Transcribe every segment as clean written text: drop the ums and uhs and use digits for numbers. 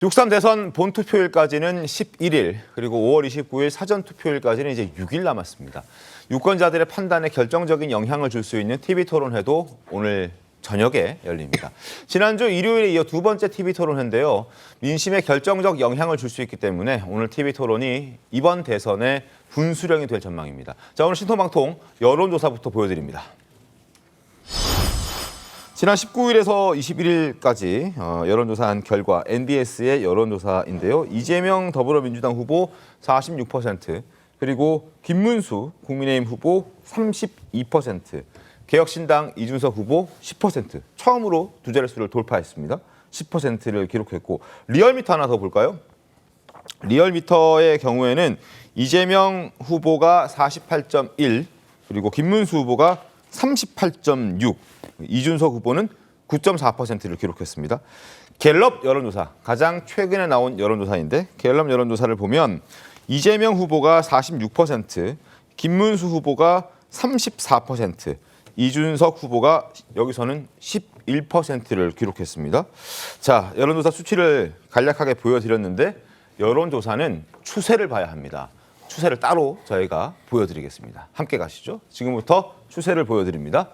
6.3 대선 본투표일까지는 11일, 그리고 5월 29일 사전투표일까지는 이제 6일 남았습니다. 유권자들의 판단에 결정적인 영향을 줄 수 있는 TV토론회도 오늘 저녁에 열립니다. 지난주 일요일에 이어 두 번째 TV토론회인데요. 민심에 결정적 영향을 줄 수 있기 때문에 오늘 TV토론이 이번 대선의 분수령이 될 전망입니다. 자, 오늘 신통방통 여론조사부터 보여드립니다. 지난 19일에서 21일까지 여론조사한 결과 NBS의 여론조사인데요. 이재명 더불어민주당 후보 46%, 그리고 김문수 국민의힘 후보 32%, 개혁신당 이준석 후보 10%, 처음으로 두 자릿수를 돌파했습니다. 10%를 기록했고, 리얼미터 하나 더 볼까요? 리얼미터의 경우에는 이재명 후보가 48.1, 그리고 김문수 후보가 38.6, 이준석 후보는 9.4%를 기록했습니다. 갤럽 여론조사, 가장 최근에 나온 여론조사인데 갤럽 여론조사를 보면 이재명 후보가 46%, 김문수 후보가 34%, 이준석 후보가 여기서는 11%를 기록했습니다. 자, 여론조사 수치를 간략하게 보여드렸는데 여론조사는 추세를 봐야 합니다. 추세를 따로 저희가 보여드리겠습니다. 함께 가시죠. 지금부터 추세를 보여드립니다.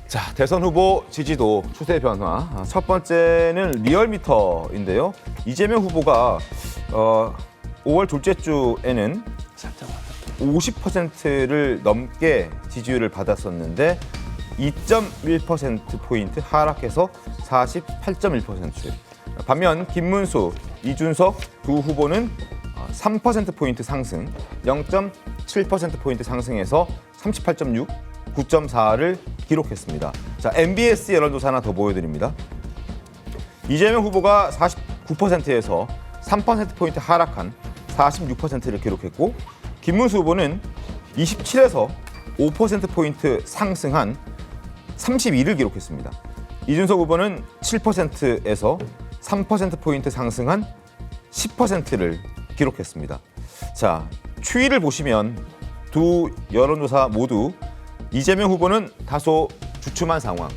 자, 대선 후보 지지도 추세 변화. 첫 번째는 리얼미터인데요. 이재명 후보가 5월 둘째 주에는 50%를 넘게 지지율을 받았었는데 2.1%포인트 하락해서 48.1%. 반면 김문수, 이준석 두 후보는 3%포인트 상승, 0.7%포인트 상승해서 38.6, 9.4를 기록했습니다. 자, MBS 여론조사 하나 더 보여드립니다. 이재명 후보가 49%에서 3%포인트 하락한 46%를 기록했고, 김문수 후보는 27에서 5%포인트 상승한 32를 기록했습니다. 이준석 후보는 7%에서 3%포인트 상승한 10%를 기록했습니다. 자, 추이를 보시면 두 여론조사 모두 이재명 후보는 다소 주춤한 상황,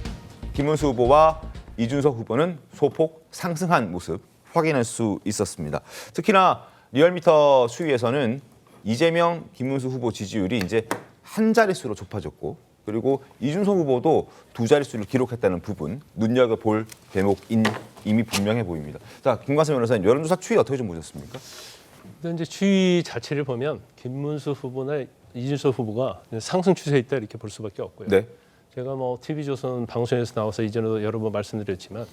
김문수 후보와 이준석 후보는 소폭 상승한 모습 확인할 수 있었습니다. 특히나 리얼미터 수위에서는 이재명, 김문수 후보 지지율이 이제 한 자릿수로 좁아졌고, 그리고 이준석 후보도 두 자릿수를 기록했다는 부분 눈여겨볼 대목인 이미 분명해 보입니다. 자, 김관섭 변호사님, 여론조사 추이 어떻게 좀 보셨습니까? 이제 추이 자체를 보면 김문수 후보나 이준석 후보가 상승 추세에 있다 이렇게 볼 수밖에 없고요. 네. 제가 TV조선 방송에서 나와서 이전에도 여러 번 말씀드렸지만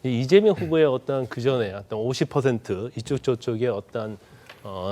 이재명 후보의 어떤 그 전에 어떤 50% 이쪽 저쪽의 어떤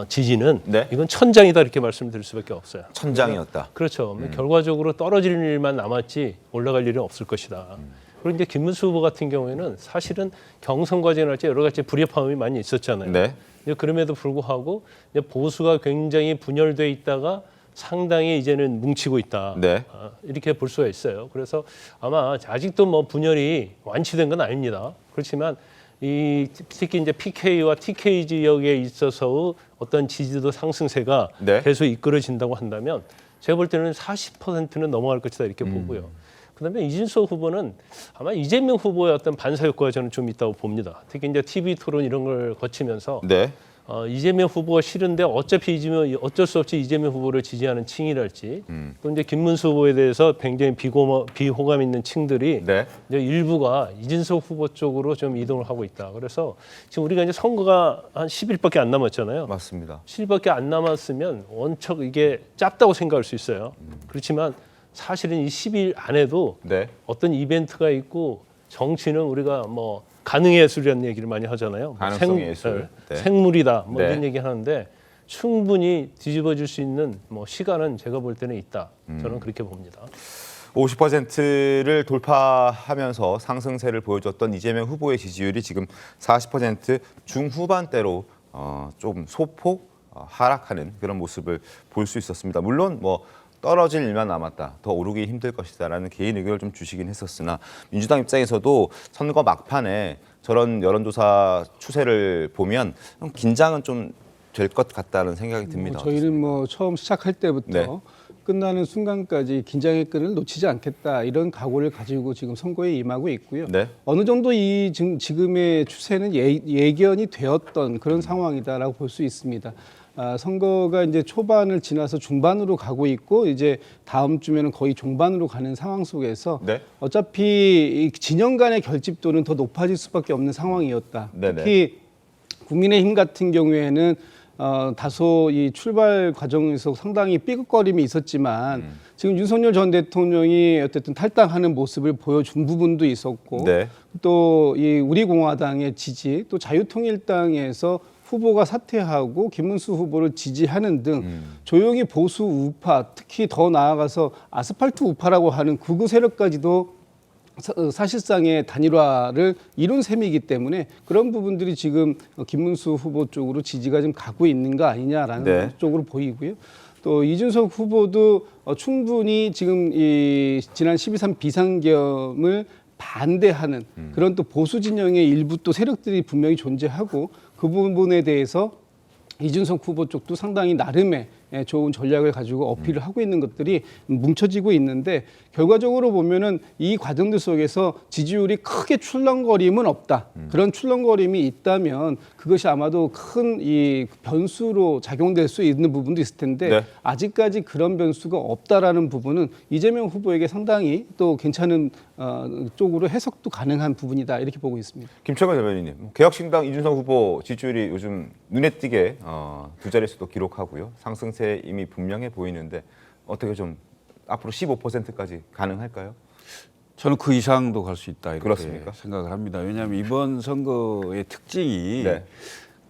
지지는 네. 이건 천장이다 이렇게 말씀드릴 수밖에 없어요. 천장이었다. 그렇죠. 결과적으로 떨어질 일만 남았지 올라갈 일은 없을 것이다. 그리고 이제 김문수 후보 같은 경우에는 사실은 경선 과정이랄지 여러 가지 불협화음이 많이 있었잖아요. 네. 그럼에도 불구하고 보수가 굉장히 분열돼 있다가 상당히 이제는 뭉치고 있다. 네. 이렇게 볼 수가 있어요. 그래서 아마 아직도 분열이 완치된 건 아닙니다. 그렇지만 특히 이제 PK와 TK 지역에 있어서의 어떤 지지도 상승세가 네. 계속 이끌어진다고 한다면 제가 볼 때는 40%는 넘어갈 것이다 이렇게 보고요. 그다음에 이준석 후보는 아마 이재명 후보의 어떤 반사 효과가 저는 좀 있다고 봅니다. 특히 이제 TV 토론 이런 걸 거치면서 네. 이재명 후보가 싫은데 어차피 어쩔 수 없이 이재명 후보를 지지하는 층이랄지 또 이제 김문수 후보에 대해서 굉장히 비호감 있는 층들이 네. 이제 일부가 이준석 후보 쪽으로 좀 이동을 하고 있다. 그래서 지금 우리가 이제 선거가 한 10일밖에 안 남았잖아요. 맞습니다. 10일밖에 안 남았으면 원척 이게 짧다고 생각할 수 있어요. 그렇지만 사실은 이 10일 안에도 네. 어떤 이벤트가 있고 정치는 우리가 가능의 예술이라는 얘기를 많이 하잖아요. 가능성의 예술. 네. 생물이다. 네. 이런 얘기 하는데 충분히 뒤집어질 수 있는 시간은 제가 볼 때는 있다. 저는 그렇게 봅니다. 50%를 돌파하면서 상승세를 보여줬던 이재명 후보의 지지율이 지금 40% 중후반대로 좀 소폭 하락하는 그런 모습을 볼 수 있었습니다. 물론 떨어질 일만 남았다, 더 오르기 힘들 것이다라는 개인 의견을 좀 주시긴 했었으나 민주당 입장에서도 선거 막판에 저런 여론조사 추세를 보면 긴장은 좀 될 것 같다는 생각이 듭니다. 저희는 처음 시작할 때부터 네. 끝나는 순간까지 긴장의 끈을 놓치지 않겠다 이런 각오를 가지고 지금 선거에 임하고 있고요. 네. 어느 정도 이 지금의 추세는 예견이 되었던 그런 상황이다라고 볼 수 있습니다. 선거가 이제 초반을 지나서 중반으로 가고 있고 이제 다음 주면은 거의 종반으로 가는 상황 속에서 네. 어차피 이 진영 간의 결집도는 더 높아질 수밖에 없는 상황이었다. 네네. 특히 국민의힘 같은 경우에는 다소 이 출발 과정에서 상당히 삐걱거림이 있었지만 지금 윤석열 전 대통령이 어쨌든 탈당하는 모습을 보여준 부분도 있었고 네. 또 이 우리공화당의 지지 또 자유통일당에서 후보가 사퇴하고 김문수 후보를 지지하는 등 조용히 보수 우파 특히 더 나아가서 아스팔트 우파라고 하는 극우 세력까지도 사실상의 단일화를 이룬 셈이기 때문에 그런 부분들이 지금 김문수 후보 쪽으로 지지가 좀 가고 있는 거 아니냐라는 네. 쪽으로 보이고요. 또 이준석 후보도 충분히 지금 이 지난 12.3 비상계엄을 반대하는 그런 또 보수 진영의 일부 또 세력들이 분명히 존재하고 그 부분에 대해서 이준석 후보 쪽도 상당히 나름의 좋은 전략을 가지고 어필을 하고 있는 것들이 뭉쳐지고 있는데 결과적으로 보면은 이 과정들 속에서 지지율이 크게 출렁거림은 없다. 그런 출렁거림이 있다면 그것이 아마도 큰 이 변수로 작용될 수 있는 부분도 있을 텐데 네. 아직까지 그런 변수가 없다라는 부분은 이재명 후보에게 상당히 또 괜찮은 쪽으로 해석도 가능한 부분이다 이렇게 보고 있습니다. 김철관 대변인님, 개혁신당 이준석 후보 지지율이 요즘 눈에 띄게 두 자릿수도 기록하고요. 상승세 이미 분명해 보이는데 어떻게 좀 앞으로 15%까지 가능할까요? 저는 그 이상도 갈 수 있다 이렇게 그렇습니까? 생각을 합니다. 왜냐하면 이번 선거의 특징이 네.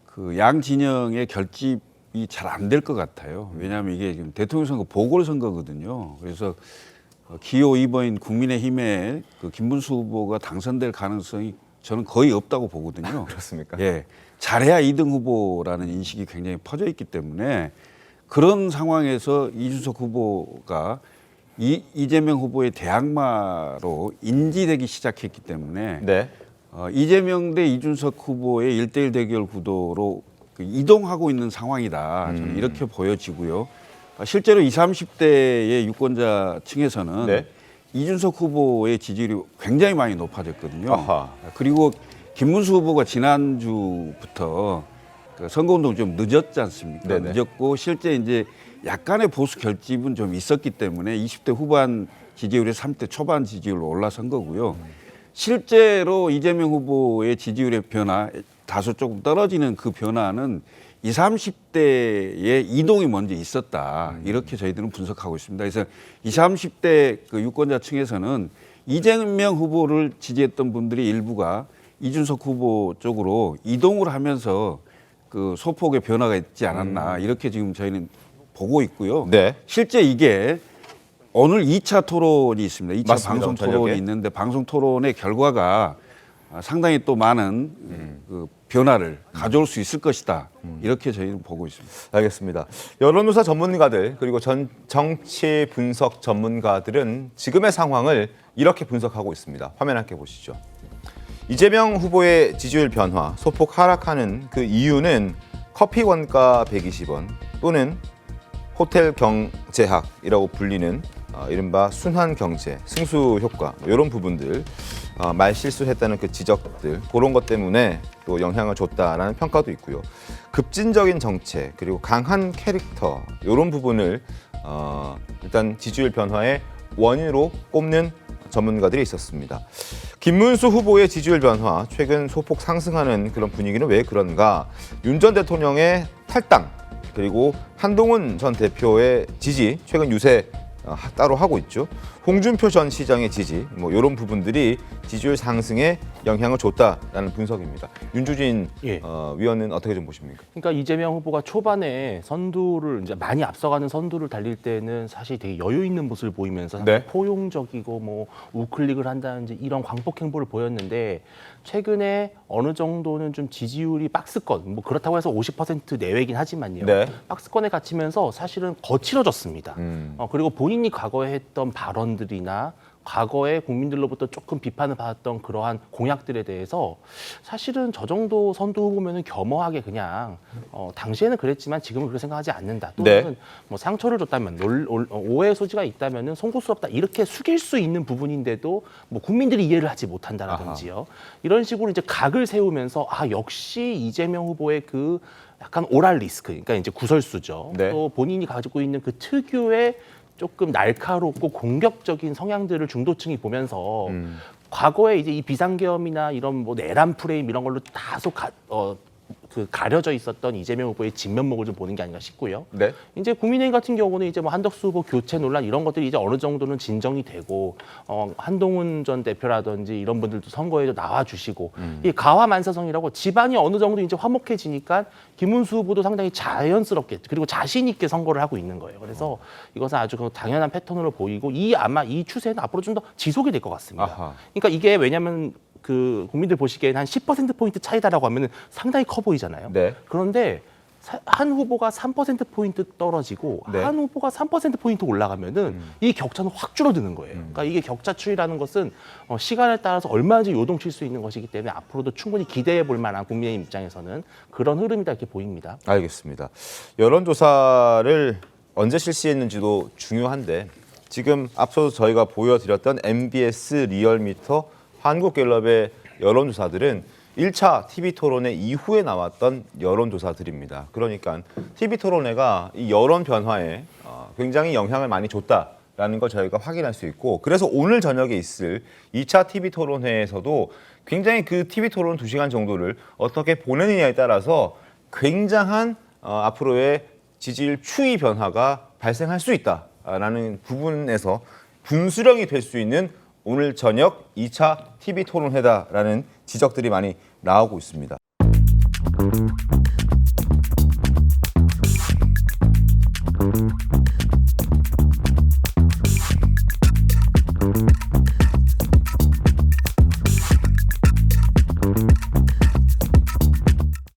그 양 진영의 결집이 잘 안 될 것 같아요. 왜냐하면 이게 지금 대통령 선거 보궐선거거든요. 그래서 기호 2번인 국민의힘의 그 김문수 후보가 당선될 가능성이 저는 거의 없다고 보거든요. 그렇습니까? 예, 잘해야 2등 후보라는 인식이 굉장히 퍼져 있기 때문에 그런 상황에서 이준석 후보가 이재명 후보의 대항마로 인지되기 시작했기 때문에 네. 이재명 대 이준석 후보의 1대1 대결 구도로 이동하고 있는 상황이다. 저는 이렇게 보여지고요. 실제로 20, 30대의 유권자 층에서는 네. 이준석 후보의 지지율이 굉장히 많이 높아졌거든요. 아하. 그리고 김문수 후보가 지난주부터 그 선거운동 좀 늦었지 않습니까? 네네. 늦었고 실제 이제 약간의 보수 결집은 좀 있었기 때문에 20대 후반 지지율에서 30대 초반 지지율로 올라선 거고요. 실제로 이재명 후보의 지지율의 변화, 다소 조금 떨어지는 그 변화는 20, 30대의 이동이 먼저 있었다. 이렇게 저희들은 분석하고 있습니다. 그래서 20, 30대 그 유권자층에서는 이재명 후보를 지지했던 분들이 일부가 이준석 후보 쪽으로 이동을 하면서 그 소폭의 변화가 있지 않았나 이렇게 지금 저희는 보고 있고요. 네. 실제 이게 오늘 2차 토론이 있습니다. 2차 맞습니다. 방송 토론이 저녁에. 있는데 방송 토론의 결과가 상당히 또 많은 그 변화를 가져올 수 있을 것이다. 이렇게 저희는 보고 있습니다. 알겠습니다. 여론조사 전문가들 그리고 정치 분석 전문가들은 지금의 상황을 이렇게 분석하고 있습니다. 화면 함께 보시죠. 이재명 후보의 지지율 변화, 소폭 하락하는 그 이유는 커피 원가 120원 또는 호텔 경제학이라고 불리는 이른바 순환 경제, 승수 효과 이런 부분들, 말 실수했다는 그 지적들 그런 것 때문에 또 영향을 줬다라는 평가도 있고요. 급진적인 정책 그리고 강한 캐릭터 이런 부분을 일단 지지율 변화의 원인으로 꼽는 전문가들이 있었습니다. 김문수 후보의 지지율 변화, 최근 소폭 상승하는 그런 분위기는 왜 그런가? 윤 전 대통령의 탈당 그리고 한동훈 전 대표의 지지, 최근 유세 따로 하고 있죠. 홍준표 전 시장의 지지, 뭐 이런 부분들이 지지율 상승에 영향을 줬다라는 분석입니다. 윤주진 예. 위원은 어떻게 좀 보십니까? 그러니까 이재명 후보가 초반에 선두를 이제 많이 앞서가는 선두를 달릴 때는 사실 되게 여유 있는 모습을 보이면서 네. 포용적이고 뭐 우클릭을 한다든지 이런 광폭 행보를 보였는데 최근에 어느 정도는 좀 지지율이 박스권 뭐 그렇다고 해서 50% 내외긴 하지만요. 네. 박스권에 갇히면서 사실은 거칠어졌습니다. 그리고 본인이 과거에 했던 발언들이나 과거에 국민들로부터 조금 비판을 받았던 그러한 공약들에 대해서 사실은 저 정도 선두 후보면은 겸허하게 그냥 당시에는 그랬지만 지금은 그렇게 생각하지 않는다. 또는 네. 뭐 상처를 줬다면 오해의 소지가 있다면은 송구스럽다 이렇게 숙일 수 있는 부분인데도 뭐 국민들이 이해를 하지 못한다라든지요. 이런 식으로 이제 각을 세우면서 아 역시 이재명 후보의 그 약간 오랄 리스크, 그러니까 이제 구설수죠. 네. 또 본인이 가지고 있는 그 특유의 조금 날카롭고 공격적인 성향들을 중도층이 보면서 과거에 이제 이 비상계엄이나 이런 뭐 내란 프레임 이런 걸로 다소 가려져 있었던 이재명 후보의 진면목을 좀 보는 게 아닌가 싶고요. 네. 이제 국민의힘 같은 경우는 이제 뭐 한덕수 후보 교체 논란 이런 것들이 이제 어느 정도는 진정이 되고 한동훈 전 대표라든지 이런 분들도 선거에도 나와 주시고 이 가화만사성이라고 집안이 어느 정도 이제 화목해지니까 김문수 후보도 상당히 자연스럽게 그리고 자신 있게 선거를 하고 있는 거예요. 그래서 이것은 아주 그 당연한 패턴으로 보이고 아마 이 추세는 앞으로 좀 더 지속이 될 것 같습니다. 아하. 그러니까 이게 왜냐하면 그 국민들 보시기에는 한 10%포인트 차이다라고 하면 상당히 커 보이잖아요. 네. 그런데 한 후보가 3%포인트 떨어지고 네. 한 후보가 3%포인트 올라가면은 이 격차는 확 줄어드는 거예요. 그러니까 이게 격차 추이라는 것은 시간에 따라서 얼마든지 요동칠 수 있는 것이기 때문에 앞으로도 충분히 기대해 볼 만한 국민의힘 입장에서는 그런 흐름이다 이렇게 보입니다. 알겠습니다. 여론조사를 언제 실시했는지도 중요한데 지금 앞서서 저희가 보여드렸던 MBS 리얼미터 한국갤럽의 여론조사들은 1차 TV토론회 이후에 나왔던 여론조사들입니다. 그러니까 TV토론회가 이 여론 변화에 굉장히 영향을 많이 줬다라는 걸 저희가 확인할 수 있고 그래서 오늘 저녁에 있을 2차 TV토론회에서도 굉장히 그 TV토론 2시간 정도를 어떻게 보내느냐에 따라서 굉장한 앞으로의 지지율 추이 변화가 발생할 수 있다라는 부분에서 분수령이 될 수 있는 오늘 저녁 2차 TV토론회다라는 지적들이 많이 나오고 있습니다.